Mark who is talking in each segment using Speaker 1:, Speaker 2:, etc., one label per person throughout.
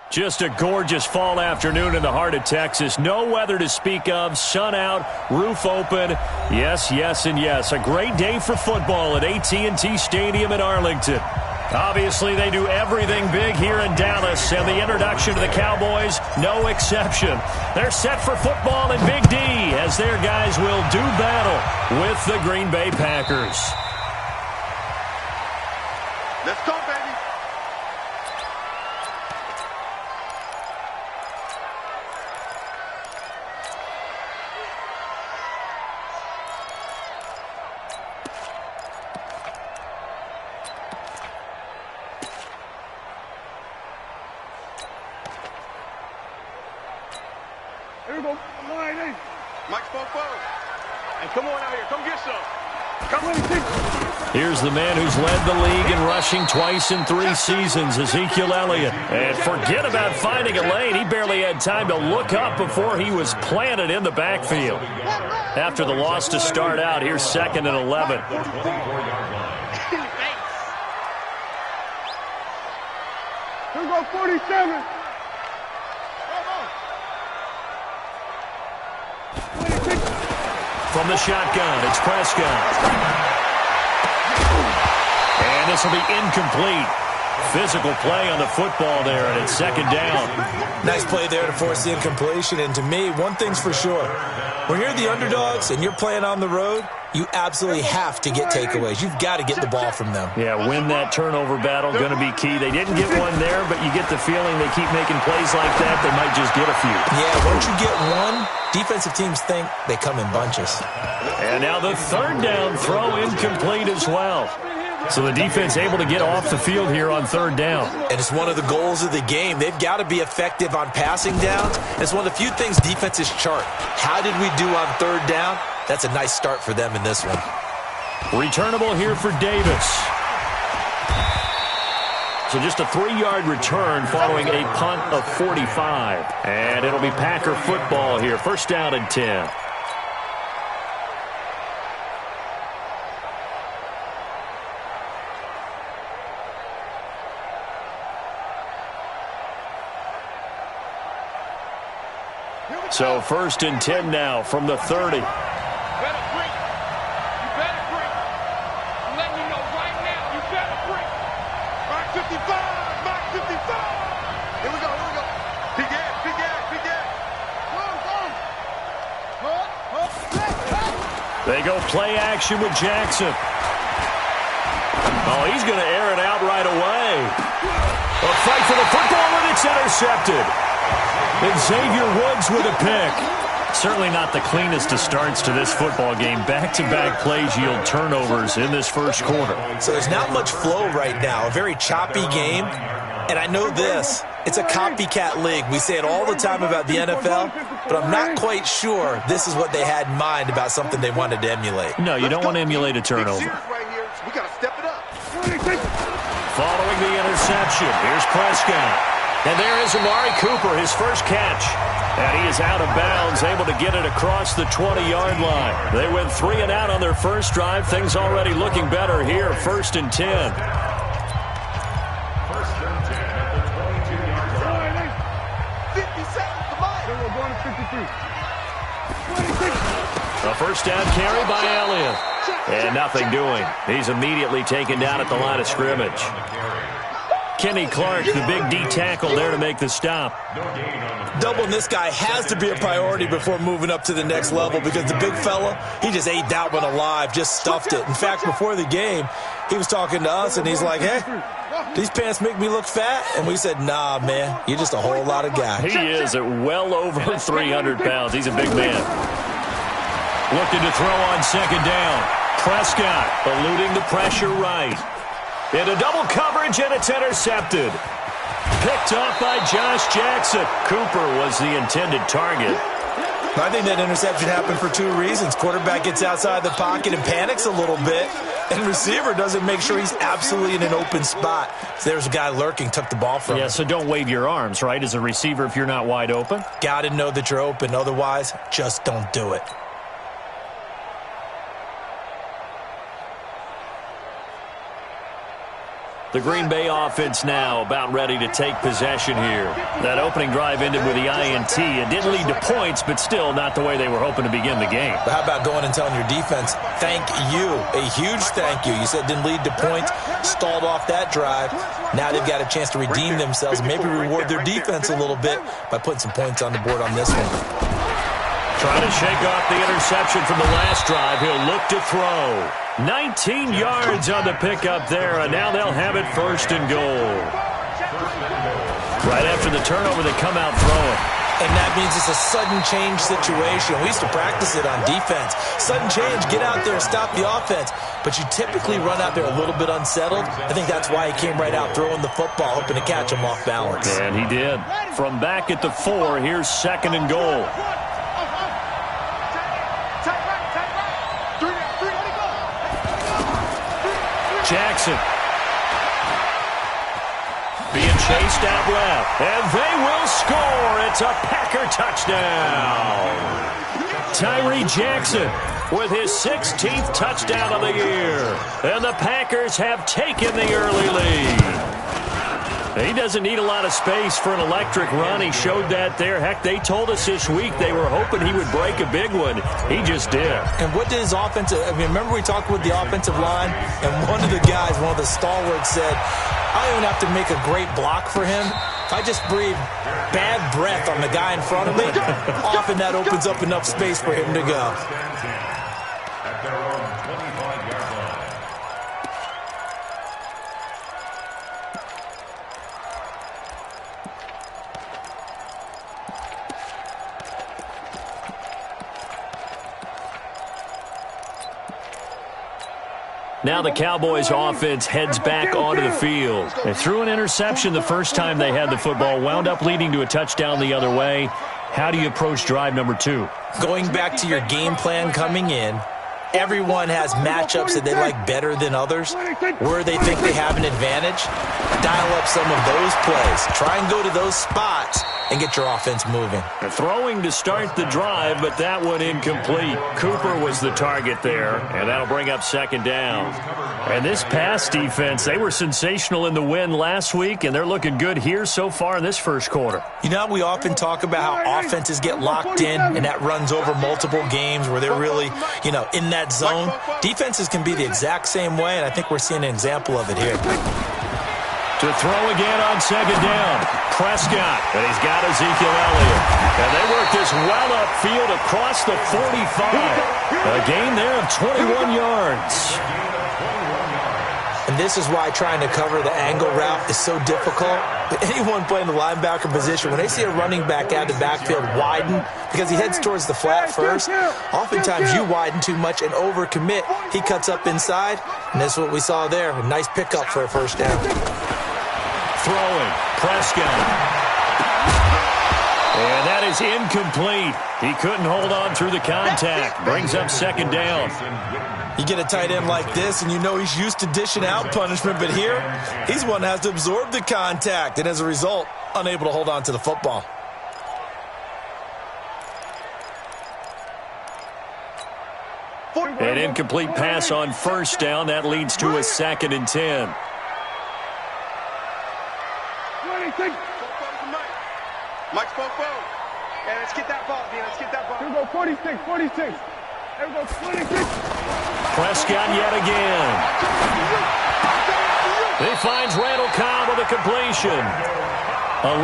Speaker 1: Just a gorgeous fall afternoon in the heart of Texas. No weather to speak of. Sun out, roof open. Yes, yes, and yes. A great day for football at AT&T Stadium in Arlington. Obviously, they do everything big here in Dallas, and the introduction to the Cowboys, no exception. They're set for football in Big D as their guys will do battle with the Green Bay Packers.
Speaker 2: Let's go, baby.
Speaker 3: Here we go. Line in.
Speaker 2: Mike spoke forward. And come on out here. Come get some.
Speaker 3: Come on,
Speaker 1: Here's the man who's led the league in rushing twice in 3 seasons, Ezekiel Elliott. And forget about finding a lane. He barely had time to look up before he was planted in the backfield. After the loss to start out, here's 2nd and 11.
Speaker 3: Here we go, 47.
Speaker 1: From the shotgun, it's Prescott. And this will be incomplete. Physical play on the football there, and it's 2nd down.
Speaker 4: Nice play there to force the incompletion. And to me, one thing's for sure. When you're the underdogs and you're playing on the road, you absolutely have to get takeaways. You've got to get the ball from them.
Speaker 1: Yeah, win that turnover battle, going to be key. They didn't get one there, but you get the feeling they keep making plays like that, they might just get a few.
Speaker 4: Yeah, once you get one, defensive teams think they come in bunches.
Speaker 1: And now the 3rd down throw incomplete as well. So the defense able to get off the field here on 3rd down.
Speaker 4: And it's one of the goals of the game. They've got to be effective on passing downs. It's one of the few things defenses chart. How did we do on 3rd down? That's a nice start for them in this one.
Speaker 1: Returnable here for Davis. So just a 3-yard return following a punt of 45. And it'll be Packer football here. 1st down and 10. So 1st and 10 now from the 30. They go play action with Jackson. Oh, he's going to air it out right away. A fight for the football, and it's intercepted. And Xavier Woods with a pick. Certainly not the cleanest of starts to this football game. Back-to-back plays yield turnovers in this 1st quarter.
Speaker 4: So there's not much flow right now. A very choppy game. And I know this. It's a copycat league. We say it all the time about the NFL, but I'm not quite sure this is what they had in mind about something they wanted to emulate.
Speaker 1: No, you don't want to emulate a turnover.
Speaker 2: We got to step it up.
Speaker 1: Following the interception, here's Prescott. And there is Amari Cooper, his first catch. And he is out of bounds, able to get it across the 20-yard line. They went 3 and out on their first drive. Things already looking better here, 1st and 10. A 1st down carry by Elliott. And nothing doing. He's immediately taken down at the line of scrimmage. Kenny Clark, the big D tackle there to make the stop.
Speaker 4: Doubling this guy has to be a priority before moving up to the next level because the big fella, he just ate that one alive, just stuffed it. In fact, before the game, he was talking to us, and he's like, hey, these pants make me look fat? And we said, nah, man, you're just a whole lot of guy.
Speaker 1: He is at well over 300 pounds. He's a big man. Looking to throw on 2nd down. Prescott eluding the pressure right. Into double coverage, and it's intercepted. Picked up by Josh Jackson. Cooper was the intended target.
Speaker 4: I think that interception happened for 2 reasons. Quarterback gets outside the pocket and panics a little bit, and receiver doesn't make sure he's absolutely in an open spot. So there's a guy lurking, took the ball from him.
Speaker 1: Yeah, so don't wave your arms, right, as a receiver if you're not wide open.
Speaker 4: Got to know that you're open. Otherwise, just don't do it.
Speaker 1: The Green Bay offense now about ready to take possession here. That opening drive ended with the INT. It didn't lead to points, but still not the way they were hoping to begin the game.
Speaker 4: But how about going and telling your defense, thank you, a huge thank you. You said it didn't lead to points, stalled off that drive. Now they've got a chance to redeem themselves, maybe reward their defense a little bit by putting some points on the board on this one.
Speaker 1: Trying to shake off the interception from the last drive. He'll look to throw. 19 yards on the pickup there, and now they'll have it first and goal. Right after the turnover, they come out throwing.
Speaker 4: And that means it's a sudden change situation. We used to practice it on defense. Sudden change, get out there, stop the offense. But you typically run out there a little bit unsettled. I think that's why he came right out throwing the football, hoping to catch him off balance.
Speaker 1: And he did. From back at the 4, here's second and goal. Jackson being chased out left, and they will score. It's a Packer touchdown. Tyree Jackson with his 16th touchdown of the year, and the Packers have taken the early lead. He doesn't need a lot of space for an electric run. He showed that there. Heck, they told us this week they were hoping he would break a big one. He just did.
Speaker 4: And what did his offensive, remember we talked with the offensive line, and one of the guys, one of the stalwarts said, I don't even have to make a great block for him. If I just breathe bad breath on the guy in front of me, often that opens up enough space for him to go.
Speaker 1: Now the Cowboys offense heads back onto the field. They threw an interception the first time they had the football, wound up leading to a touchdown the other way. How do you approach drive number 2?
Speaker 4: Going back to your game plan coming in, everyone has matchups that they like better than others, where they think they have an advantage. Dial up some of those plays. Try and go to those spots and get your offense moving.
Speaker 1: They're throwing to start the drive, but that one incomplete. Cooper was the target there, and that'll bring up second down. And this pass defense, they were sensational in the win last week, and they're looking good here so far in this first quarter.
Speaker 4: You know, we often talk about how offenses get locked in, and that runs over multiple games where they're really, in that zone. Defenses can be the exact same way, and I think we're seeing an example of it here.
Speaker 1: To throw again on second down. Prescott, and he's got Ezekiel Elliott. And they work this well upfield across the 45. A gain there of 21 yards.
Speaker 4: And this is why trying to cover the angle route is so difficult. But anyone playing the linebacker position, when they see a running back out of the backfield widen, because he heads towards the flat first, oftentimes you widen too much and overcommit. He cuts up inside, and that's what we saw there. A nice pickup for a first down.
Speaker 1: Throwing, Prescott. And that is incomplete. He couldn't hold on through the contact. Brings up second down.
Speaker 4: You get a tight end like this, and you know he's used to dishing out punishment, but here, he's one that has to absorb the contact, and as a result, unable to hold on to the football.
Speaker 1: An incomplete pass on first down. That leads to a 2nd and 10.
Speaker 2: Mike's phone. And let's get that ball, man. Let's get that ball.
Speaker 3: Here we go, 46. Here we go, 26.
Speaker 1: Prescott yet again. He finds Randall Cobb with a completion.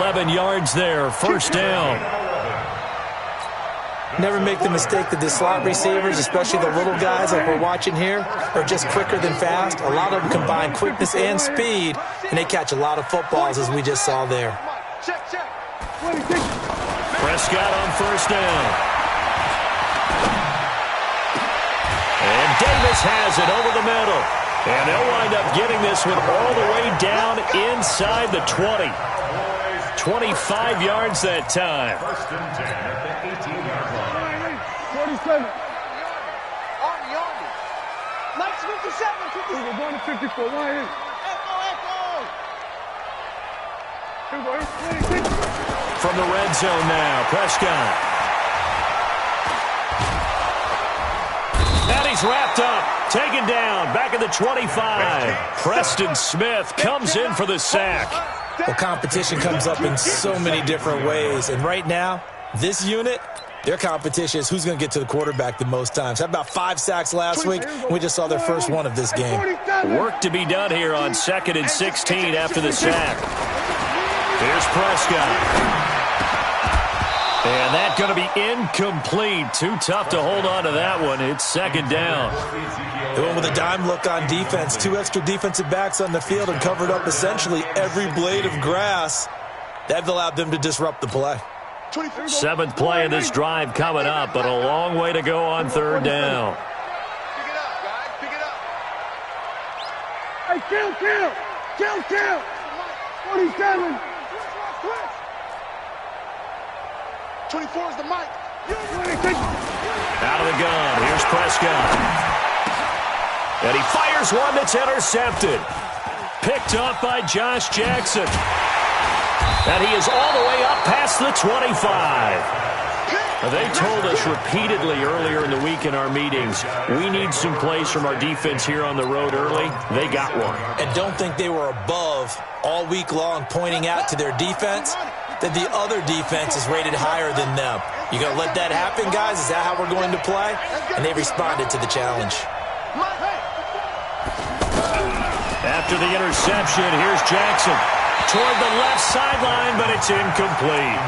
Speaker 1: 11 yards there, first down.
Speaker 4: Never make the mistake that the slot receivers, especially the little guys like we're watching here, are just quicker than fast. A lot of them combine quickness and speed, and they catch a lot of footballs, as we just saw there.
Speaker 2: Check.
Speaker 1: Prescott on first down. And Davis has it over the middle. And they'll wind up getting this one all the way down inside the 20. 25 yards that time.
Speaker 3: First and 10 at the 18-yard line. 47.
Speaker 2: Army. Mike's 57.
Speaker 3: We're going to 54. Line in.
Speaker 2: Echo.
Speaker 3: Here we go. Here's 26.
Speaker 1: From the red zone now, Prescott. And he he's wrapped up, taken down, back at the 25. Preston Smith comes in for the sack.
Speaker 4: Well, competition comes up in so many different ways, and right now, this unit, their competition is who's going to get to the quarterback the most times. Had about 5 sacks last week, and we just saw their first one of this game.
Speaker 1: Work to be done here on 2nd and 16 after the sack. Here's Prescott. And that's going to be incomplete. Too tough to hold on to that one. It's 2nd down.
Speaker 4: They went with a dime look on defense. 2 extra defensive backs on the field and covered up essentially every blade of grass. That allowed them to disrupt the play.
Speaker 1: 7th play of this drive coming up, but a long way to go on 3rd down.
Speaker 2: Pick it up, guys. Pick it up.
Speaker 5: Hey, kill. 47.
Speaker 2: 24 is the mic.
Speaker 1: Out of the gun. Here's Prescott. And he fires one that's intercepted. Picked up by Josh Jackson. And he is all the way up past the 25. They told us repeatedly earlier in the week in our meetings, we need some plays from our defense here on the road early. They got one.
Speaker 4: And don't think they were above all week long pointing out to their defense that the other defense is rated higher than them. You going to let that happen, guys? Is that how we're going to play? And they responded to the challenge.
Speaker 1: After the interception, here's Jackson toward the left sideline, but it's incomplete.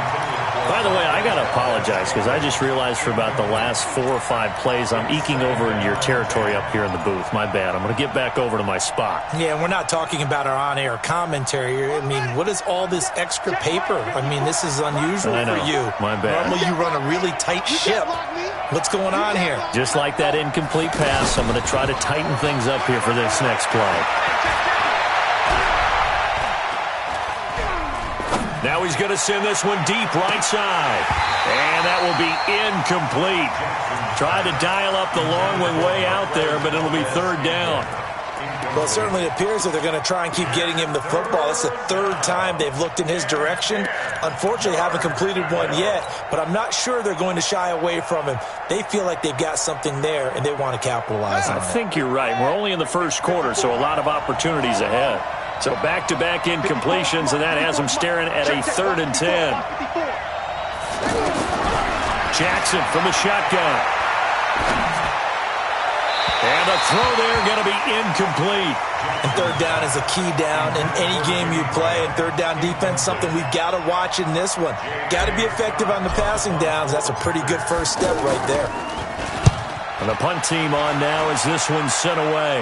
Speaker 1: By the way, I got to apologize because I just realized for about the last 4 or 5 plays, I'm eking over into your territory up here in the booth. My bad. I'm going to get back over to my spot.
Speaker 4: Yeah, and we're not talking about our on-air commentary. I mean, what is all this extra paper? I mean, this is unusual for you.
Speaker 1: My bad.
Speaker 4: Normally you run a really tight ship. What's going on here?
Speaker 1: Just like that incomplete pass, I'm going to try to tighten things up here for this next play. Now he's going to send this one deep right side. And that will be incomplete. Tried to dial up the long one way out there, but it'll be 3rd down.
Speaker 4: Well, it certainly appears that they're going to try and keep getting him the football. It's the 3rd time they've looked in his direction. Unfortunately, haven't completed one yet, but I'm not sure they're going to shy away from him. They feel like they've got something there, and they want to capitalize on it.
Speaker 1: I think you're right. We're only in the first quarter, so a lot of opportunities ahead. So back-to-back incompletions, and that has them staring at a 3rd and 10. Jackson from the shotgun. And the throw there going to be incomplete.
Speaker 4: And 3rd down is a key down in any game you play. And 3rd down defense, something we've got to watch in this one. Got to be effective on the passing downs. That's a pretty good first step right there.
Speaker 1: And the punt team on now as this one's sent away.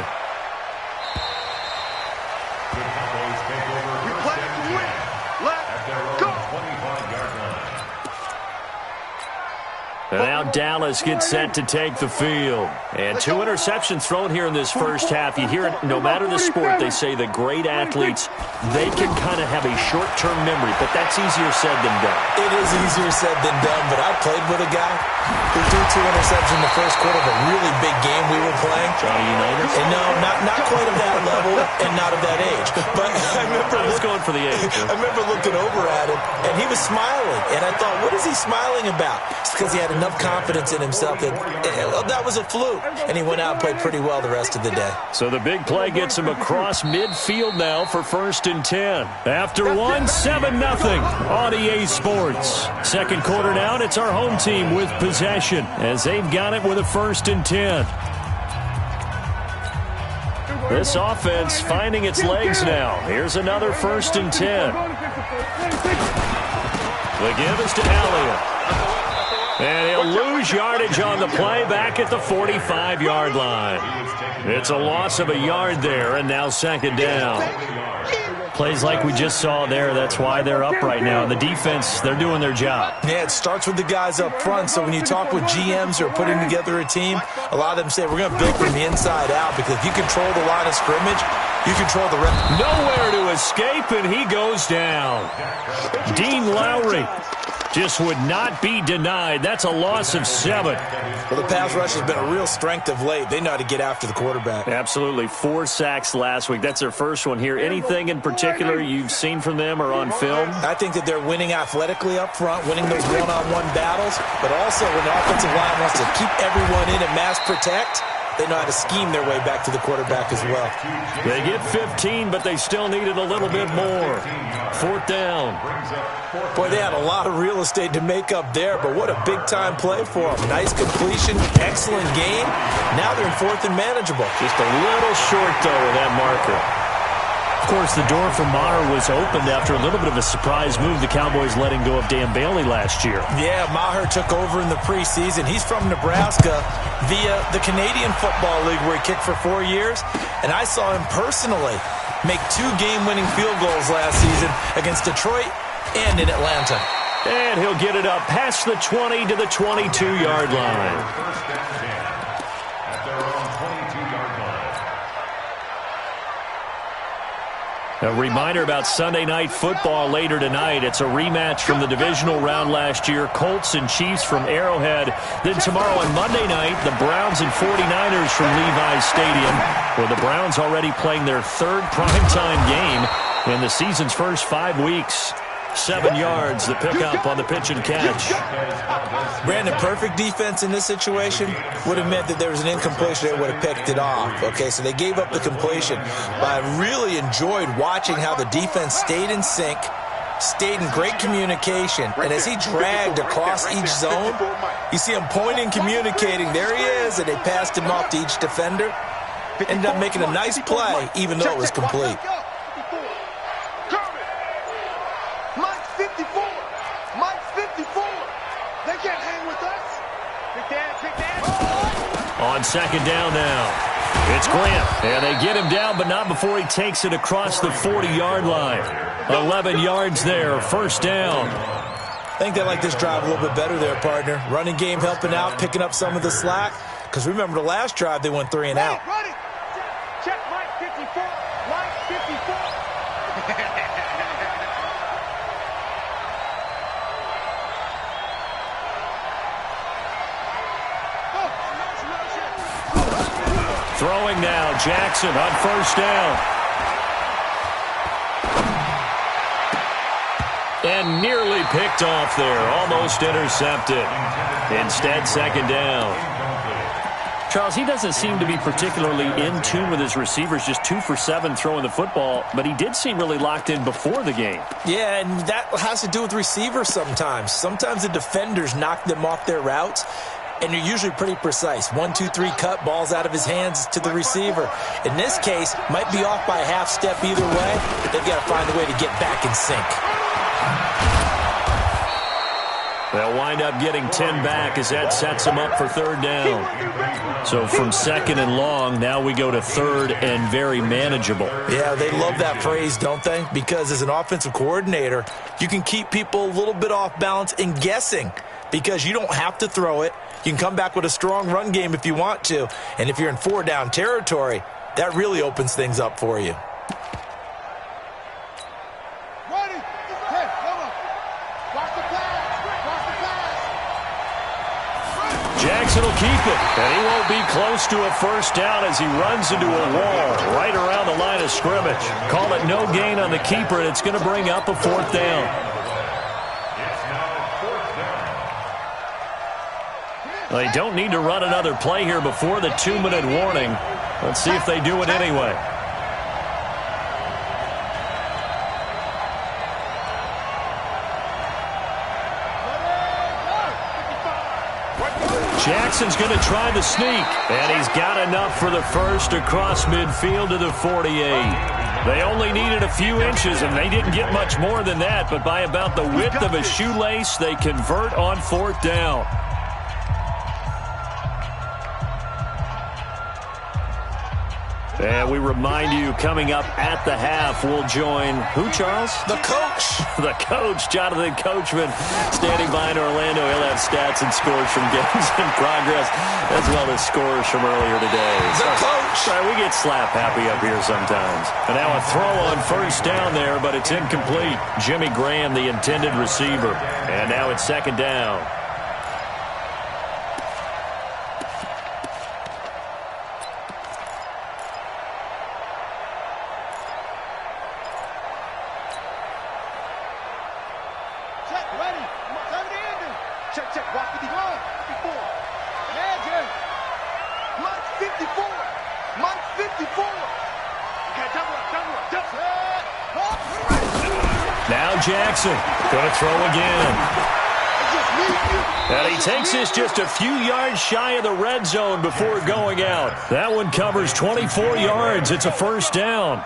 Speaker 1: And now Dallas gets set to take the field. And 2 interceptions thrown here in this first half. You hear it, no matter the sport, they say the great athletes, they can kind of have a short-term memory, but that's easier said than done.
Speaker 4: It is easier said than done, but I played with a guy who threw 2 interceptions in the first quarter of a really big game we were playing.
Speaker 1: Johnny Unitas?
Speaker 4: And no, not quite of that level and not of that age. But I
Speaker 1: was going for the age.
Speaker 4: I remember looking over at him, and he was smiling. And I thought, what is he smiling about? It's because he had enough confidence in himself that was a fluke. And he went out and played pretty well the rest of the day.
Speaker 1: So the big play gets him across midfield now for 1st and 10. After 7-0 on EA Sports. 2nd quarter now, and it's our home team with possession as they've got it with a 1st and 10. This offense finding its legs now. Here's another 1st and 10. The give is to Elliott. And he'll lose yardage on the play back at the 45-yard line. It's a loss of a yard there, and now 2nd down. Plays like we just saw there, that's why they're up right now. And the defense, they're doing their job.
Speaker 4: Yeah, it starts with the guys up front. So when you talk with GMs who are putting together a team, a lot of them say, we're going to build from the inside out, because if you control the line of scrimmage, you control the rest.
Speaker 1: Nowhere to escape, and he goes down. Dean Lowry just would not be denied. That's a loss of 7.
Speaker 4: Well, the pass rush has been a real strength of late. They know how to get after the quarterback.
Speaker 1: Absolutely. 4 sacks last week. That's their first one here. Anything in particular you've seen from them or on film?
Speaker 4: I think that they're winning athletically up front, winning those one-on-one battles, but also when the offensive line wants to keep everyone in and mass protect, they know how to scheme their way back to the quarterback as well.
Speaker 1: They get 15, but they still needed a little bit more. 4th down.
Speaker 4: Boy, they had a lot of real estate to make up there, but what a big-time play for them. Nice completion, excellent game. Now they're in 4th and manageable.
Speaker 1: Just a little short, though, with that marker. Of course, the door for Maher was opened after a little bit of a surprise move. The Cowboys letting go of Dan Bailey last year.
Speaker 4: Yeah, Maher took over in the preseason. He's from Nebraska via the Canadian Football League where he kicked for 4 years. And I saw him personally make 2 game-winning field goals last season against Detroit and in Atlanta.
Speaker 1: And he'll get it up past the 20 to the 22-yard line. A reminder about Sunday Night Football later tonight. It's a rematch from the divisional round last year. Colts and Chiefs from Arrowhead. Then tomorrow on Monday night, the Browns and 49ers from Levi's Stadium, where the Browns already playing their 3rd primetime game in the season's first 5 weeks. 7 yards, the pickup on the pitch and catch.
Speaker 4: Brandon, perfect defense in this situation would have meant that there was an incompletion that would have picked it off. Okay, so they gave up the completion. But I really enjoyed watching how the defense stayed in sync, stayed in great communication, and as he dragged across each zone, you see him pointing, communicating. There he is, and they passed him off to each defender. Ended up making a nice play, even though it was complete.
Speaker 1: On 2nd down now, it's Grant, and they get him down, but not before he takes it across the 40-yard line. 11 yards there, 1st down.
Speaker 4: I think they like this drive a little bit better there, partner. Running game helping out, picking up some of the slack. Because remember, the last drive, they went 3 and out.
Speaker 2: Check Mike 54. Mike 54.
Speaker 1: Throwing now, Jackson on 1st down. And nearly picked off there, almost intercepted. Instead, 2nd down. Charles, he doesn't seem to be particularly in tune with his receivers, just 2 for 7 throwing the football, but he did seem really locked in before the game.
Speaker 4: Yeah, and that has to do with receivers sometimes. Sometimes the defenders knock them off their routes, and they're usually pretty precise. 1, 2, 3 cut, balls out of his hands to the receiver. In this case, might be off by a half step either way, but they've got to find a way to get back in sync.
Speaker 1: They'll wind up getting 10 back as that sets them up for 3rd down. So from 2nd and long, now we go to 3rd and very manageable.
Speaker 4: Yeah, they love that phrase, don't they? Because as an offensive coordinator, you can keep people a little bit off balance and guessing because you don't have to throw it. You can come back with a strong run game if you want to. And if you're in 4-down territory, that really opens things up for you.
Speaker 1: Jackson will keep it, and he won't be close to a 1st down as he runs into a wall right around the line of scrimmage. Call it no gain on the keeper, and it's going to bring up a 4th down. They don't need to run another play here before the 2-minute warning. Let's see if they do it anyway. Jackson's going to try the sneak, and he's got enough for the 1st across midfield to the 48. They only needed a few inches, and they didn't get much more than that, but by about the width of a shoelace, they convert on 4th down. And we remind you, coming up at the half, we'll join who, Charles?
Speaker 4: The coach.
Speaker 1: The coach, Jonathan Coachman, standing by in Orlando. He'll have stats and scores from games in progress, as well as scores from earlier today.
Speaker 4: The coach.
Speaker 1: Sorry, we get slap happy up here sometimes. And now a throw on 1st down there, but it's incomplete. Jimmy Graham, the intended receiver. And now it's 2nd down.
Speaker 2: Check, check, walk 54. 54. Magic. Mike 54.
Speaker 1: Now Jackson going to throw again. And he takes this just a few yards shy of the red zone before going out. That one covers 24 yards. It's a first down.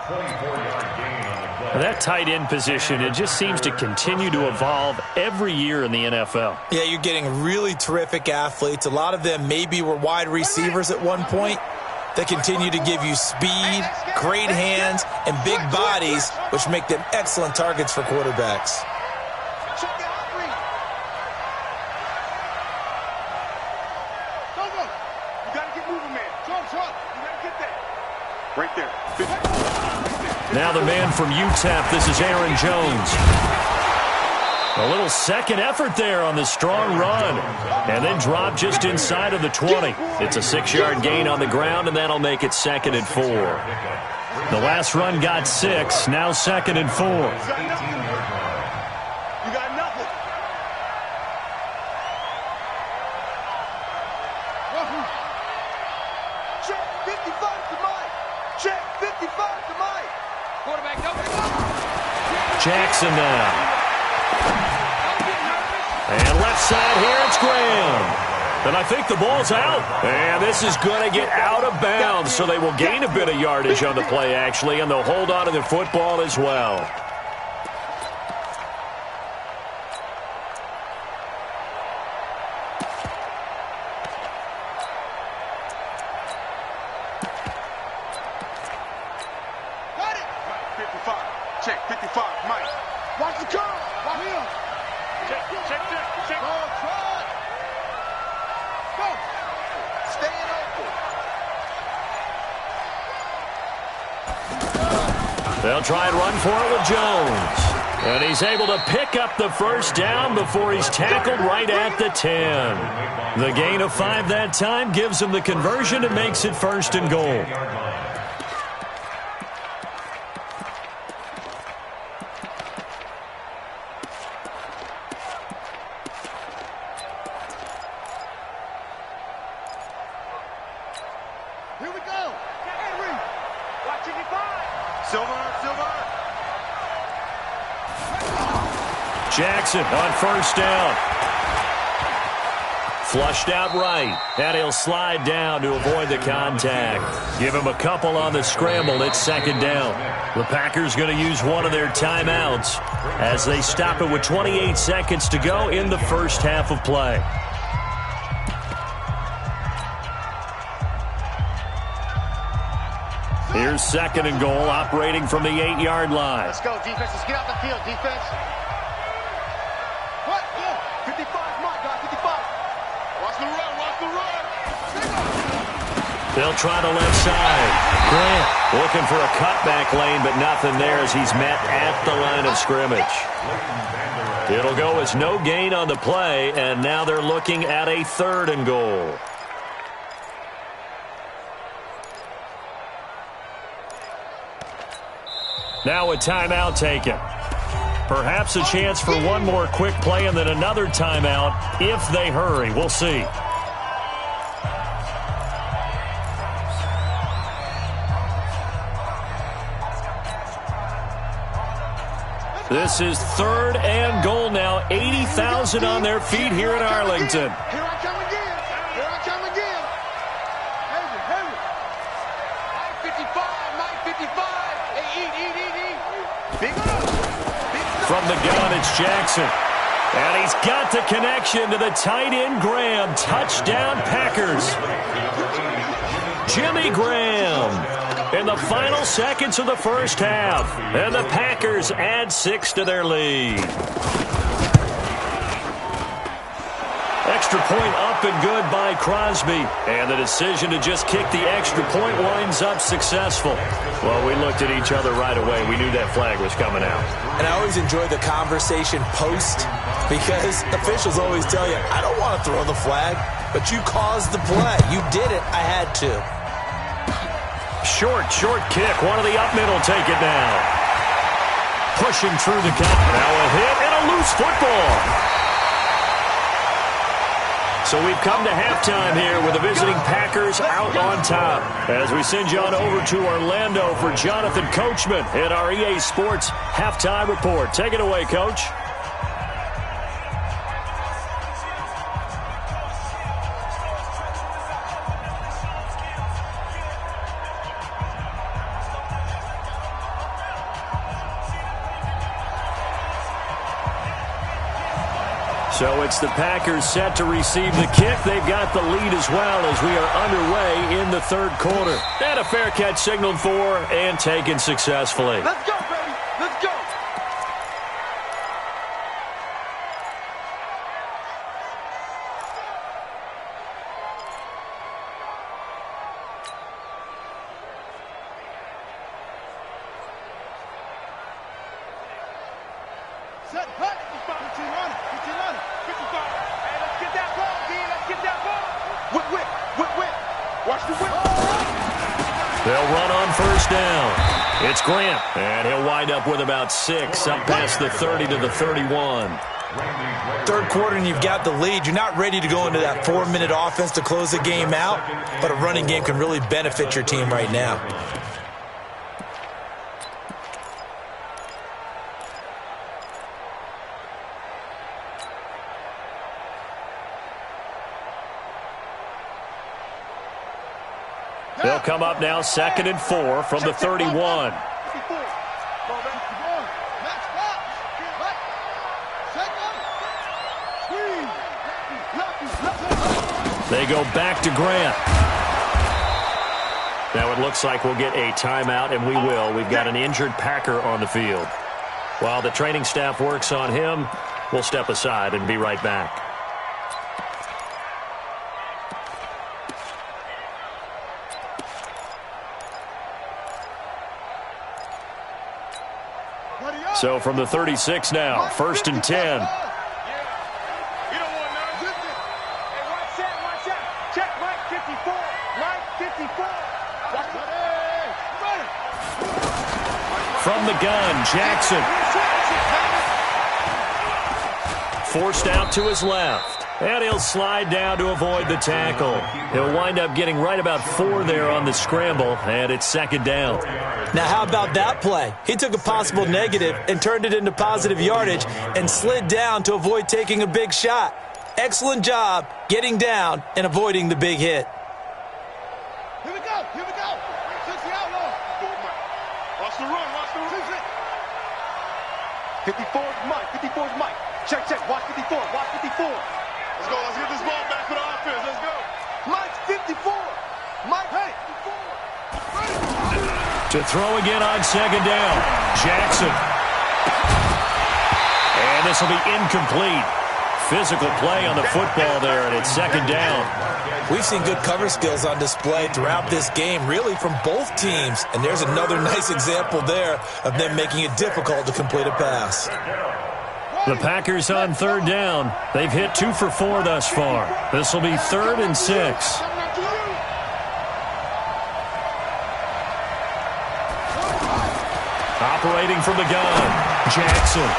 Speaker 1: That tight end position, it just seems to continue to evolve every year in the NFL.
Speaker 4: Yeah, you're getting really terrific athletes. A lot of them maybe were wide receivers at one point. They continue to give you speed, great hands, and big bodies, which make them excellent targets for quarterbacks.
Speaker 2: Right there.
Speaker 1: Now the man from UTEP, this is Aaron Jones. A little second effort there on the strong run. And then drop just inside of the 20. It's a 6-yard gain on the ground, and that'll make it 2nd and 4. The last run got 6, now 2nd and 4.
Speaker 2: You got nothing. Check 55 to Mike. Check 55 to Mike. Quarterback, no.
Speaker 1: Jackson now. And left side here, it's Graham. And I think the ball's out. And this is going to get out of bounds, so they will gain a bit of yardage on the play, actually, and they'll hold on to the football as well.
Speaker 2: Check 55, Mike. Watch the curve. Watch him. Check. Go, try. Go. Staying open.
Speaker 1: They'll try and run for it with Jones. And he's able to pick up the first down before he's tackled right at the 10. The gain of 5 that time gives him the conversion and makes it 1st and goal.
Speaker 2: Here we go. Henry. Watch 55. Silver.
Speaker 1: Jackson on first down. Flushed out right. And he'll slide down to avoid the contact. Give him a couple on the scramble. It's 2nd down. The Packers going to use one of their timeouts as they stop it with 28 seconds to go in the first half of play. Here's 2nd and goal, operating from the 8-yard line.
Speaker 2: Let's go, defense. Let's get out the field, defense. What? Yeah. 55, Mike, guys, 55. Watch the run.
Speaker 1: They'll try the left side. Grant looking for a cutback lane, but nothing there as he's met at the line of scrimmage. It'll go as no gain on the play, and now they're looking at a 3rd and goal. Now a timeout taken. Perhaps a chance for one more quick play and then another timeout if they hurry. We'll see. This is 3rd and goal now. 80,000 on their feet here in Arlington.
Speaker 2: Here I come again. Henry. Mike 55. Hey, eat. Big
Speaker 1: From the gun, it's Jackson. And he's got the connection to the tight end, Graham. Touchdown, Packers. Jimmy Graham in the final seconds of the first half. And the Packers add 6 to their lead. Extra point up and good by Crosby. And the decision to just kick the extra point winds up successful. Well, we looked at each other right away. We knew that flag was coming out.
Speaker 4: And I always enjoy the conversation post because officials always tell you, I don't want to throw the flag, but you caused the play. You did it. I had to.
Speaker 1: Short kick. One of the up middle take it now. Pushing through the cut. Now a hit and a loose football. So we've come to halftime here with the visiting Packers out on top. As we send you on over to Orlando for Jonathan Coachman in our EA Sports Halftime Report. Take it away, Coach. So it's the Packers set to receive the kick. They've got the lead as well as we are underway in the third quarter. And a fair catch signaled for and taken successfully.
Speaker 2: Let's go, baby. Let's go. Set, hut.
Speaker 1: They'll run on first down. It's Grant, and he'll wind up with about 6, up past the 30 to the 31.
Speaker 4: Third quarter and you've got the lead. You're not ready to go into that 4-minute offense to close the game out, but a running game can really benefit your team right now.
Speaker 1: They'll come up now 2nd and 4 from the 31. They go back to Grant. Now it looks like we'll get a timeout, and we will. We've got an injured Packer on the field. While the training staff works on him, we'll step aside and be right back. So from the 36 now, 1st and 10. From the gun, Jackson. Forced out to his left. And he'll slide down to avoid the tackle. He'll wind up getting right about 4 there on the scramble, and it's 2nd down.
Speaker 4: Now, how about that play? He took a possible negative and turned it into positive yardage and slid down to avoid taking a big shot. Excellent job getting down and avoiding the big hit.
Speaker 2: Here we go. Here we go. Six the outlaw. Watch the run. Watch the run. 54 is Mike. 54 is Mike. Check, check. Watch 54. Watch 54. Let's go. Let's get this ball back for the offense. Let's go. Mike 54. Mike, hey. 54.
Speaker 1: To throw again on 2nd down. Jackson. And this will be incomplete. Physical play on the football there, and it's 2nd down.
Speaker 4: We've seen good cover skills on display throughout this game, really from both teams. And there's another nice example there of them making it difficult to complete a pass.
Speaker 1: The Packers on 3rd down. They've hit 2 for 4 thus far. This will be 3rd and 6. Operating from the gun, Jackson.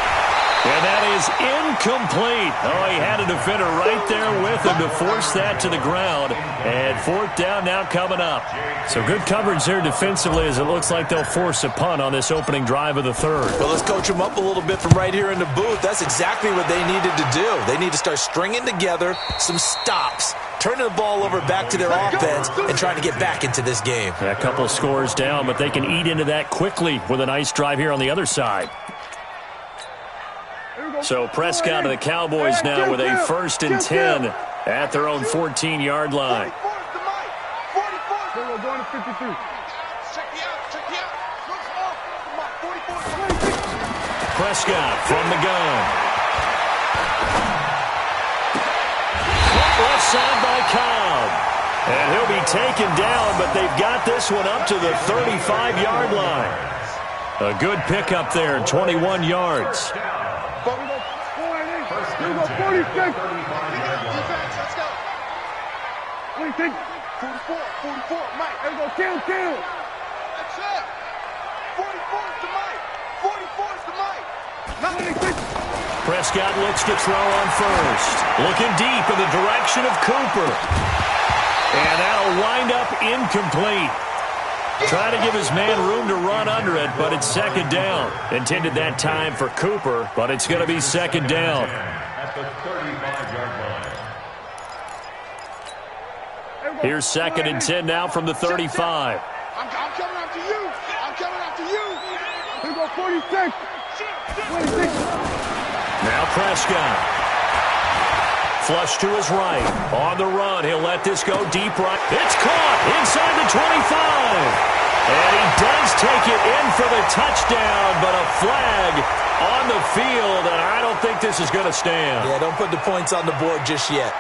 Speaker 1: And that is incomplete. Oh, he had a defender right there with him to force that to the ground. And 4th down now coming up. So good coverage there defensively as it looks like they'll force a punt on this opening drive of the 3rd.
Speaker 4: Well, let's coach them up a little bit from right here in the booth. That's exactly what they needed to do. They need to start stringing together some stops, turning the ball over back to their offense, and trying to get back into this game.
Speaker 1: A couple scores down, but they can eat into that quickly with a nice drive here on the other side. So Prescott and the Cowboys now with a 1st and 10 at their own 14-yard line. Prescott from the gun. Left side by Cobb. And he'll be taken down, but they've got this one up to the 35-yard line. A good pickup there, 21 yards.
Speaker 5: 46.
Speaker 2: 44, 44, Mike.
Speaker 5: There we go, kill.
Speaker 2: That's it. 44 is to Mike. 44 is to Mike.
Speaker 5: 26.
Speaker 1: Prescott looks to throw on first. Looking deep in the direction of Cooper. And that'll wind up incomplete. Trying to give his man room to run under it, but it's second down. Intended that time for Cooper, but it's going to be second down.
Speaker 3: At the 35-yard line.
Speaker 1: Here's second and 10 now from the 35.
Speaker 2: I'm coming after you. I'm coming after you.
Speaker 5: Here go 46. 26.
Speaker 1: Now Prescott. Flush to his right. On the run. He'll let this go deep right. It's caught inside the 25. And he does take it in for the touchdown, but a flag on the field, and I don't think this is going to stand.
Speaker 4: Yeah, don't put the points on the board just yet.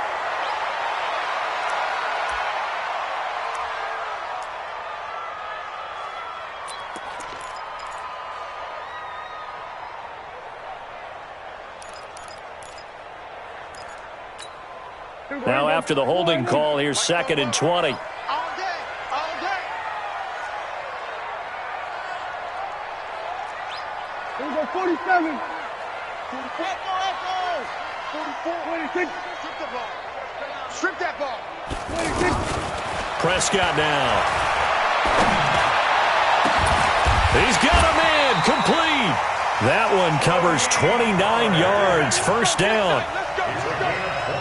Speaker 1: Now after the holding call, here's second and 20.
Speaker 2: All day. All day.
Speaker 5: Here we go 47.
Speaker 2: 44.
Speaker 5: 26.
Speaker 2: Strip the ball. Strip that ball.
Speaker 5: 26.
Speaker 1: Prescott now. He's got a man complete. That one covers 29 yards. First down.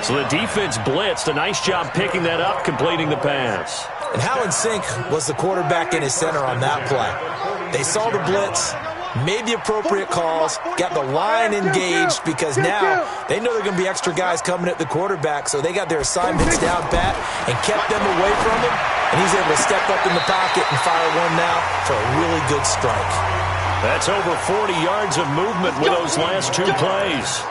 Speaker 1: So the defense blitzed. A nice job picking that up, completing the pass.
Speaker 4: And how in sync was the quarterback in his center on that play? They saw the blitz, made the appropriate calls, got the line engaged because now they know they're going to be extra guys coming at the quarterback, so they got their assignments down pat and kept them away from him, and he's able to step up in the pocket and fire one now for a really good strike.
Speaker 1: That's over 40 yards of movement with those last two plays.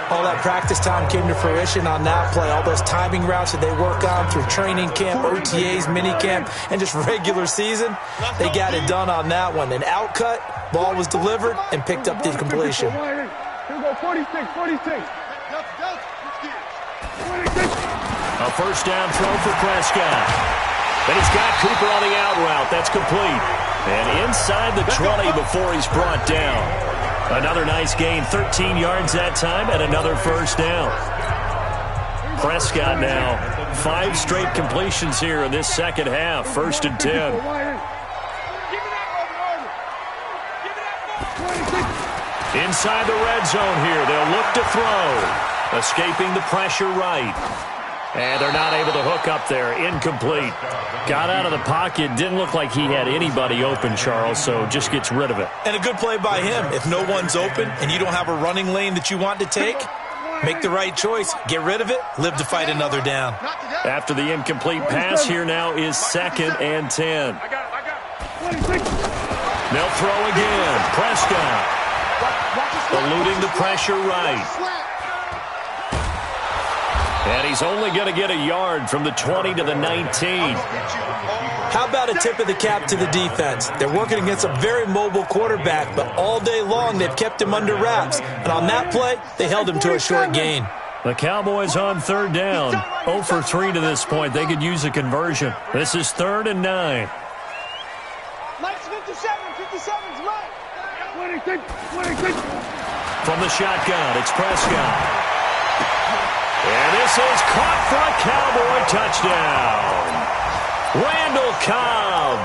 Speaker 4: All that practice time came to fruition on that play. All those timing routes that they work on through training camp, OTAs, minicamp, and just regular season, they got it done on that one. An outcut, ball was delivered, and picked up the completion.
Speaker 5: Here we go 46. 46. 26.
Speaker 1: A first down throw for Prescott. Then he's got Cooper on the out route. That's complete. And inside the 20 before he's brought down. Another nice gain, 13 yards that time, and another first down. Prescott now, 5 straight completions here in this second half, first and 10. Inside the red zone here, they'll look to throw. Escaping the pressure right. And they're not able to hook up there, incomplete. Got out of the pocket, didn't look like he had anybody open, Charles, so just gets rid of it.
Speaker 4: And a good play by him. If no one's open and you don't have a running lane that you want to take, make the right choice. Get rid of it, live to fight another down.
Speaker 1: After the incomplete pass, here now is second and 10. They'll throw again. Prescott eluding the pressure right. And he's only going to get a yard from the 20 to the 19.
Speaker 4: How about a tip of the cap to the defense? They're working against a very mobile quarterback, but all day long they've kept him under wraps. And on that play, they held him to a short gain.
Speaker 1: The Cowboys on third down. 0 for 3 to this point. They could use a conversion. This is 3rd and 9.
Speaker 2: Mike's 57. 57's right.
Speaker 5: 26. 26.
Speaker 1: From the shotgun, it's Prescott. And this is caught for a Cowboy touchdown. Randall Cobb,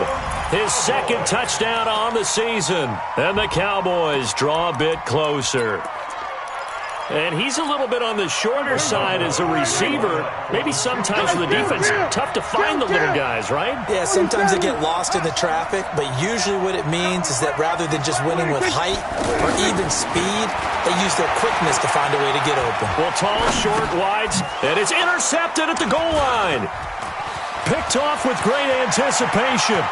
Speaker 1: his second touchdown on the season. And the Cowboys draw a bit closer. And he's a little bit on the shorter side as a receiver. Maybe sometimes for the defense, tough to find the little guys, right?
Speaker 4: Yeah, sometimes they get lost in the traffic, but usually what it means is that rather than just winning with height or even speed, they use their quickness to find a way to get open.
Speaker 1: Well, tall, short, wides, and it's intercepted at the goal line. Picked off with great anticipation.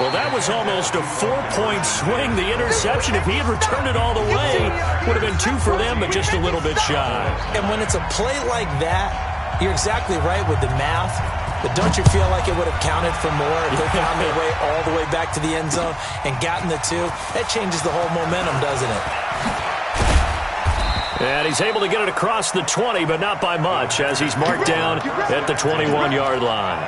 Speaker 1: Well, that was almost a 4-point swing. The interception, if he had returned it all the way, would have been 2 for them, but just a little bit shy.
Speaker 4: And when it's a play like that, you're exactly right with the math. But don't you feel like it would have counted for more if they found their way all the way back to the end zone and gotten the 2? That changes the whole momentum, doesn't it?
Speaker 1: And he's able to get it across the 20, but not by much, as he's marked down at the 21-yard line.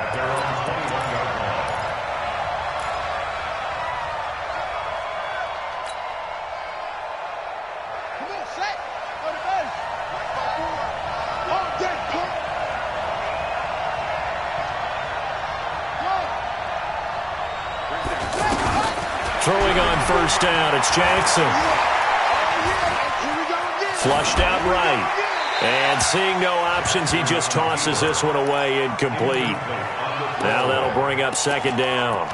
Speaker 1: Throwing on first down, it's Jackson. Flushed out right. And seeing no options, he just tosses this one away, incomplete. Now that'll bring up second down.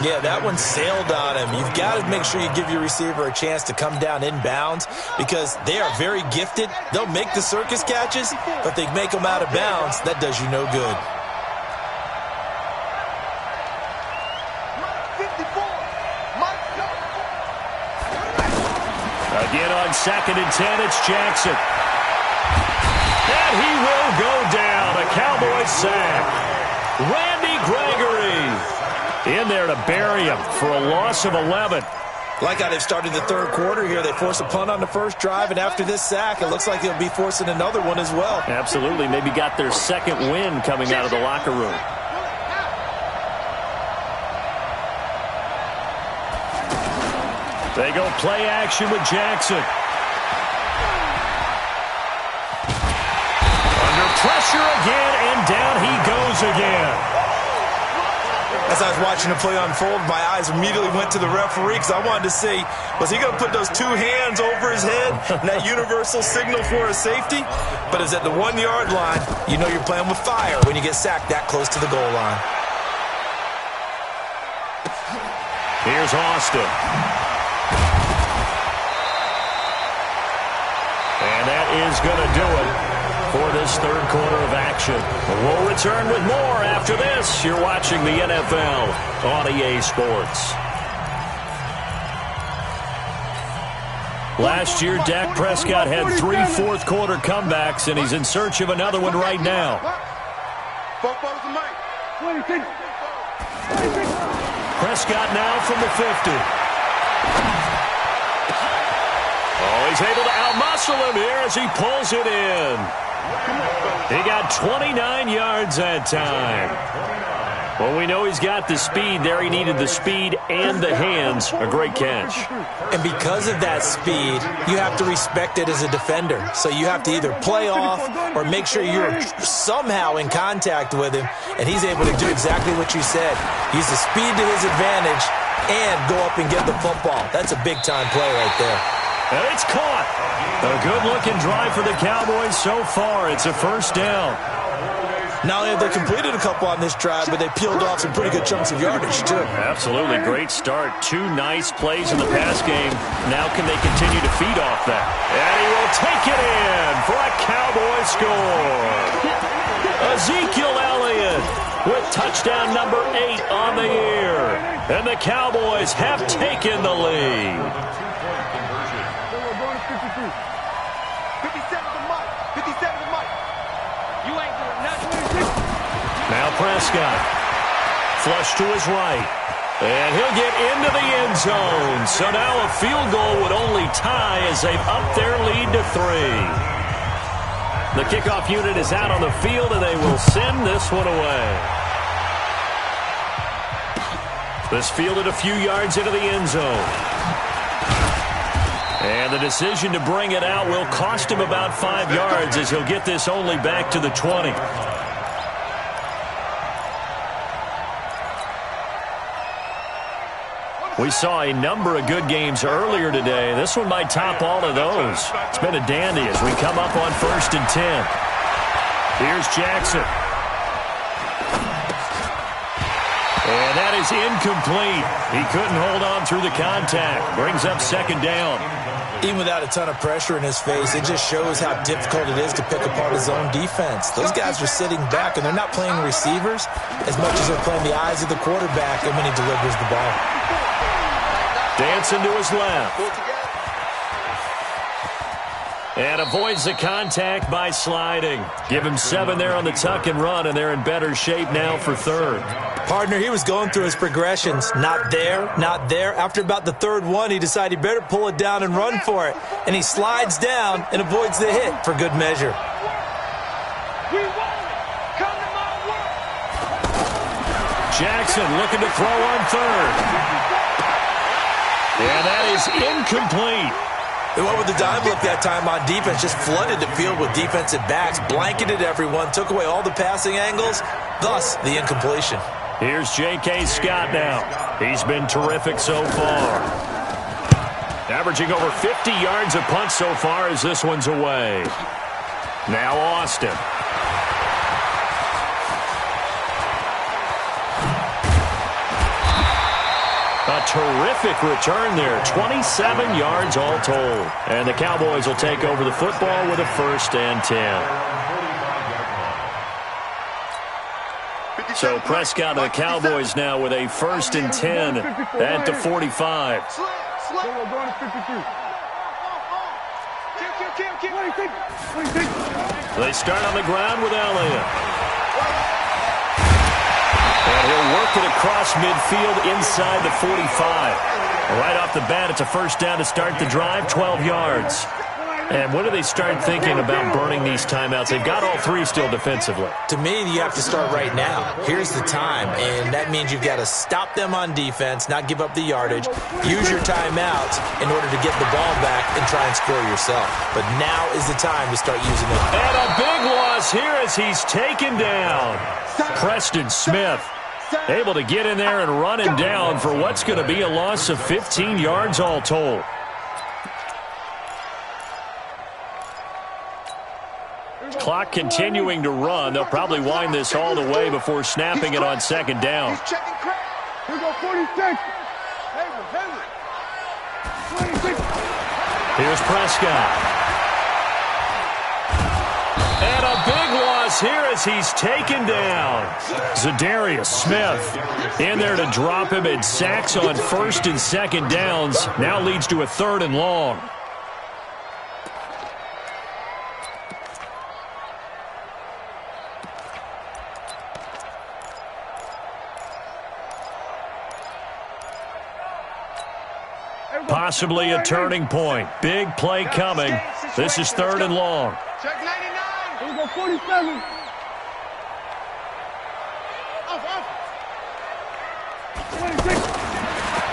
Speaker 4: Yeah, that one sailed on him. You've got to make sure you give your receiver a chance to come down inbounds because they are very gifted. They'll make the circus catches, but they make them out of bounds. That does you no good.
Speaker 1: Again on 2nd and 10, it's Jackson. And he will go down. A Cowboys sack. Randy Gregory in there to bury him for a loss of 11.
Speaker 4: Like how they've started the third quarter here. They force a punt on the first drive, and after this sack, it looks like they'll be forcing another one as well.
Speaker 1: Absolutely. Maybe got their second win coming out of the locker room. They go play action with Jackson. Under pressure again, and down he goes again.
Speaker 4: As I was watching the play unfold, my eyes immediately went to the referee because I wanted to see, was he going to put those two hands over his head and that universal signal for a safety? But it's at the 1-yard line. You know you're playing with fire when you get sacked that close to the goal line.
Speaker 1: Here's Austin. And that is going to do it for this third quarter of action. We'll return with more after this. You're watching the NFL on EA Sports. Last year, Dak Prescott had 3 fourth-quarter comebacks, and he's in search of another one right now. Prescott now from the 50. Oh, he's able to outmuscle him here as he pulls it in. He got 29 yards that time. Well, we know he's got the speed there. He needed the speed and the hands. A great catch.
Speaker 4: And because of that speed, you have to respect it as a defender. So you have to either play off or make sure you're somehow in contact with him. And he's able to do exactly what you said. Use the speed to his advantage and go up and get the football. That's a big-time play right there.
Speaker 1: And it's caught. A good-looking drive for the Cowboys so far. It's a first down.
Speaker 4: Not only have they completed a couple on this drive, but they peeled off some pretty good chunks of yardage, too.
Speaker 1: Absolutely. Great start. 2 nice plays in the pass game. Now can they continue to feed off that? And he will take it in for a Cowboy score. Ezekiel Elliott with touchdown number 8 on the year. And the Cowboys have taken the lead.
Speaker 2: 57 to Mike. 57 to Mike. You ain't doing nothing.
Speaker 1: Now Prescott. Flush to his right. And he'll get into the end zone. So now a field goal would only tie as they've upped their lead to 3. The kickoff unit is out on the field, and they will send this one away. This fielded a few yards into the end zone. And the decision to bring it out will cost him about 5 yards as he'll get this only back to the 20. We saw a number of good games earlier today. This one might top all of those. It's been a dandy as we come up on 1st and 10. Here's Jackson. And that is incomplete. He couldn't hold on through the contact. Brings up second down.
Speaker 4: Even without a ton of pressure in his face, it just shows how difficult it is to pick apart his own defense. Those guys are sitting back, and they're not playing receivers as much as they're playing the eyes of the quarterback and when he delivers the ball.
Speaker 1: Dancing to his left. And avoids the contact by sliding. Give him 7 there on the tuck and run, and they're in better shape now for third.
Speaker 4: Partner, he was going through his progressions. Not there, not there. After about the third one, he decided he better pull it down and run for it. And he slides down and avoids the hit for good measure.
Speaker 1: Jackson looking to throw on third. And that is incomplete.
Speaker 4: They went with the dime look that time on defense, just flooded the field with defensive backs, blanketed everyone, took away all the passing angles, thus the incompletion.
Speaker 1: Here's J.K. Scott now. He's been terrific so far. Averaging over 50 yards a punt so far as this one's away. Now Austin. A terrific return there. 27 yards all told. And the Cowboys will take over the football with a 1st and 10. So Prescott and the Cowboys now with a 1st and 10 at the 45. They start on the ground with Elliott. And he'll work it across midfield inside the 45. Right off the bat, it's a 1st down to start the drive, 12 yards. And when do they start thinking about burning these timeouts? They've got all 3 still defensively.
Speaker 4: To me, you have to start right now. Here's the time, and that means you've got to stop them on defense, not give up the yardage, use your timeouts in order to get the ball back and try and score yourself. But now is the time to start using it.
Speaker 1: And a big loss here as he's taken down. Preston Smith able to get in there and run him down for what's going to be a loss of 15 yards all told. Clock continuing to run. They'll probably wind this all the way before snapping it on 2nd down.
Speaker 5: Here we go, 46.
Speaker 1: Here's Prescott. And a big loss here as he's taken down. Zadarius Smith in there to drop him, and sacks on 1st and 2nd downs. Now leads to a 3rd and long. Possibly a turning point. Big play coming. This is 3rd and long.
Speaker 5: Check 99. Here we go, 47.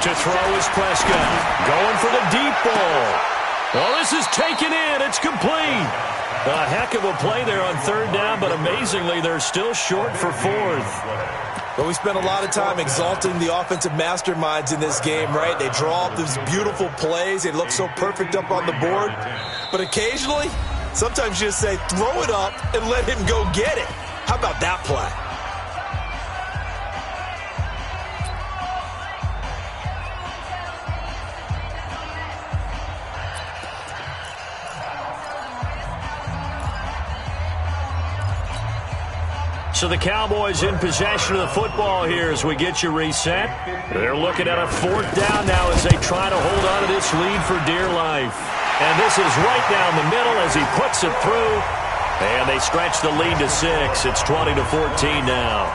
Speaker 1: To throw is Prescott. Going for the deep ball. Well, this is taken in. It's complete. A heck of a play there on 3rd down, but amazingly, they're still short for 4th.
Speaker 4: But we spent a lot of time exalting the offensive masterminds in this game, right? They draw up these beautiful plays. They look so perfect up on the board. But occasionally, sometimes you just say, throw it up and let him go get it. How about that play?
Speaker 1: So the Cowboys in possession of the football here as we get you reset. They're looking at a 4th down now as they try to hold on to this lead for dear life. And this is right down the middle as he puts it through. And they stretch the lead to 6. It's 20-14 now.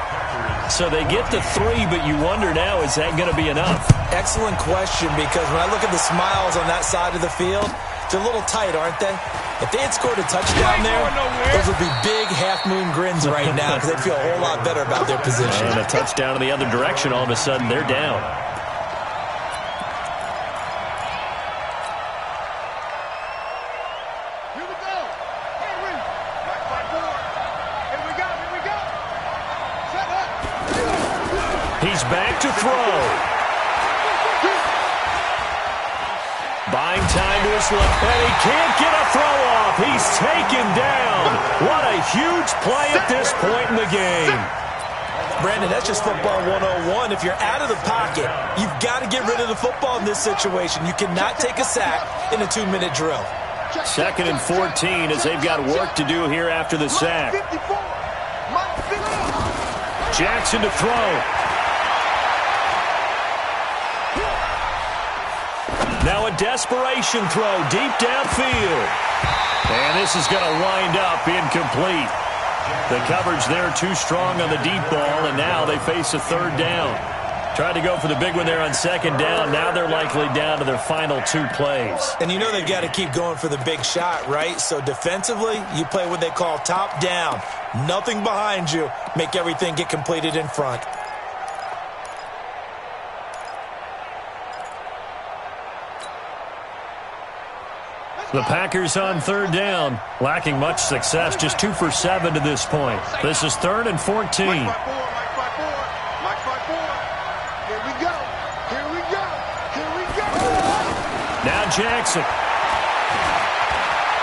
Speaker 1: So they get to 3, but you wonder now, is that going to be enough?
Speaker 4: Excellent question, because when I look at the smiles on that side of the field, they're a little tight, aren't they? If they had scored a touchdown there, those would be big half-moon grins right now because they'd feel a whole lot better about their position.
Speaker 1: And a touchdown in the other direction, all of a sudden, they're down.
Speaker 5: Here we go. Here we go. Here we go. Shut up.
Speaker 1: He's back to throw. Buying time to his left, and he can't get a throw off. He's taken down. What a huge play at this point in the game.
Speaker 4: Brandon, that's just football 101. If you're out of the pocket, you've got to get rid of the football in this situation. You cannot take a sack in a 2-minute drill.
Speaker 1: 2nd and 14 as they've got work to do here after the sack. Jackson to throw. Now a desperation throw deep downfield. And this is going to wind up incomplete. The coverage there too strong on the deep ball, and now they face a third down. Tried to go for the big one there on second down. Now they're likely down to their final 2 plays.
Speaker 4: And you know they've got to keep going for the big shot, right? So defensively, you play what they call top down. Nothing behind you. Make everything get completed in front.
Speaker 1: The Packers on third down, lacking much success, just 2 for 7 to this point. This is 3rd and 14. Now Jackson.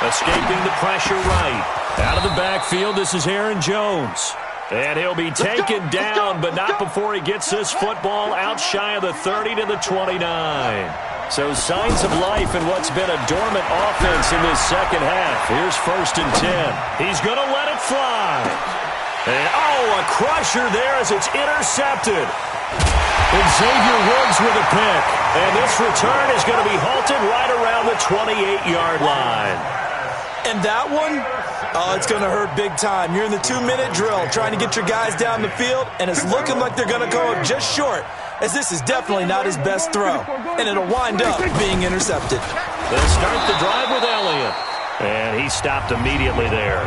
Speaker 1: Escaping the pressure right. Out of the backfield, this is Aaron Jones. And he'll be taken down, but not before he gets this football out shy of the 30 to the 29. So signs of life in what's been a dormant offense in this second half. Here's 1st and 10. He's going to let it fly. And, a crusher there as it's intercepted. And Xavier Woods with a pick. And this return is going to be halted right around the 28-yard line.
Speaker 4: And that one, it's going to hurt big time. You're in the 2-minute drill trying to get your guys down the field, and it's looking like they're going to go just short, as this is definitely not his best throw, and it'll wind up being intercepted.
Speaker 1: They'll start the drive with Elliott, and he stopped immediately there.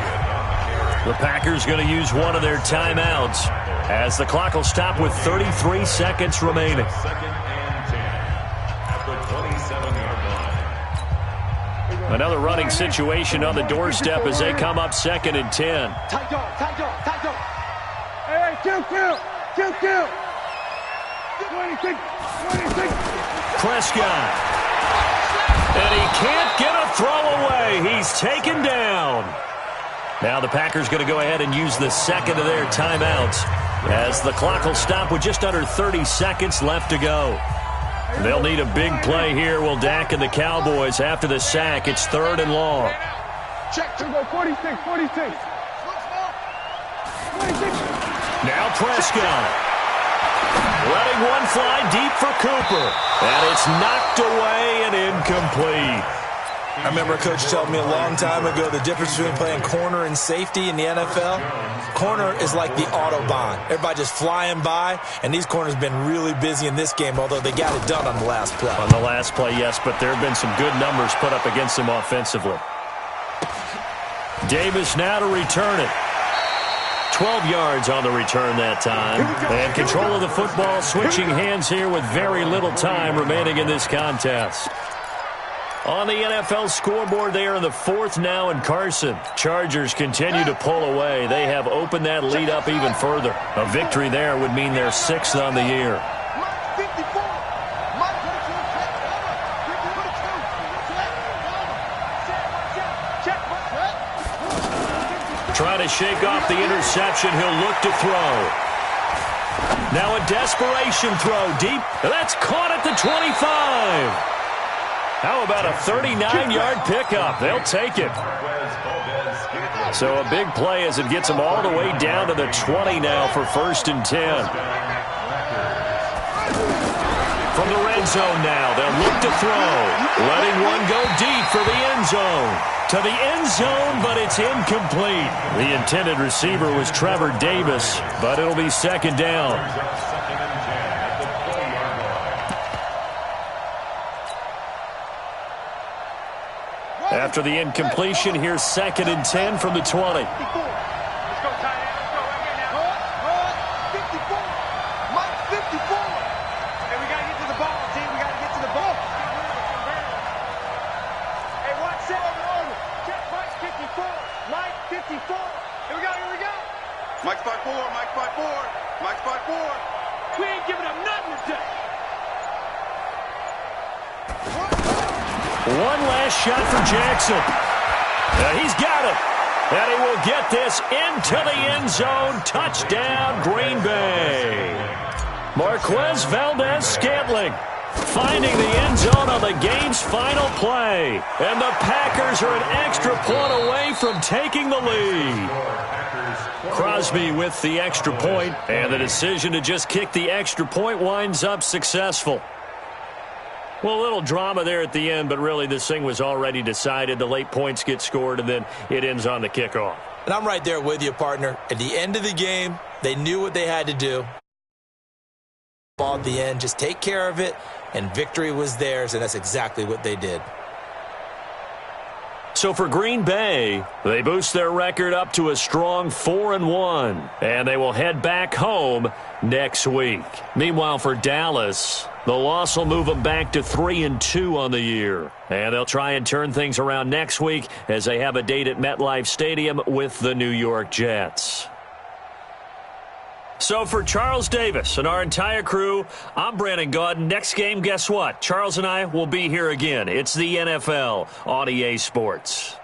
Speaker 1: The Packers going to use one of their timeouts as the clock will stop with 33 seconds remaining. Another running situation on the doorstep as they come up 2nd and 10.
Speaker 5: Hey, kill. 26.
Speaker 1: Prescott. And he can't get a throw away. He's taken down. Now the Packers going to go ahead and use the second of their timeouts as the clock will stop with just under 30 seconds left to go. They'll need a big play here, will Dak and the Cowboys. After the sack, it's 3rd and long.
Speaker 5: Check to go 46.
Speaker 1: Now Prescott. Letting one fly deep for Cooper. And it's knocked away and incomplete.
Speaker 4: I remember a coach telling me a long time ago the difference between playing corner and safety in the NFL. Corner is like the Autobahn. Everybody just flying by, and these corners have been really busy in this game, although they got it done on the last play.
Speaker 1: On the last play, yes, but there have been some good numbers put up against them offensively. Davis now to return it. 12 yards on the return that time. And control of the football switching hands here with very little time remaining in this contest. On the NFL scoreboard, they are in the 4th now in Carson. Chargers continue to pull away. They have opened that lead up even further. A victory there would mean they're 6th on the year. Trying to shake off the interception. He'll look to throw. Now a desperation throw deep. That's caught at the 25. How about a 39-yard pickup? They'll take it. So a big play as it gets them all the way down to the 20 now for 1st and 10. From the red zone now, they'll look to throw. Letting one go deep for the end zone. To the end zone, but it's incomplete. The intended receiver was Trevor Davis, but it'll be 2nd down. After the incompletion, here's 2nd and 10 from the 20.
Speaker 2: Mike's by 4. We ain't giving up nothing today.
Speaker 1: One last shot for Jackson. He's got it. And he will get this into the end zone. Touchdown, Green Bay. Marquez Valdez-Scantling finding the end zone on the game's final play. And the Packers are an extra point away from taking the lead. Crosby with the extra point, and the decision to just kick the extra point winds up successful. Well, a little drama there at the end, but really this thing was already decided. The late points get scored, and then it ends on the kickoff.
Speaker 4: And I'm right there with you, partner. At the end of the game, they knew what they had to do. Ball at the end, just take care of it, and victory was theirs, and that's exactly what they did.
Speaker 1: So for Green Bay, they boost their record up to a strong 4-1, and they will head back home next week. Meanwhile, for Dallas, the loss will move them back to 3-2 on the year. And they'll try and turn things around next week as they have a date at MetLife Stadium with the New York Jets. So for Charles Davis and our entire crew, I'm Brandon Gaudin. Next game, guess what? Charles and I will be here again. It's the NFL on EA Sports.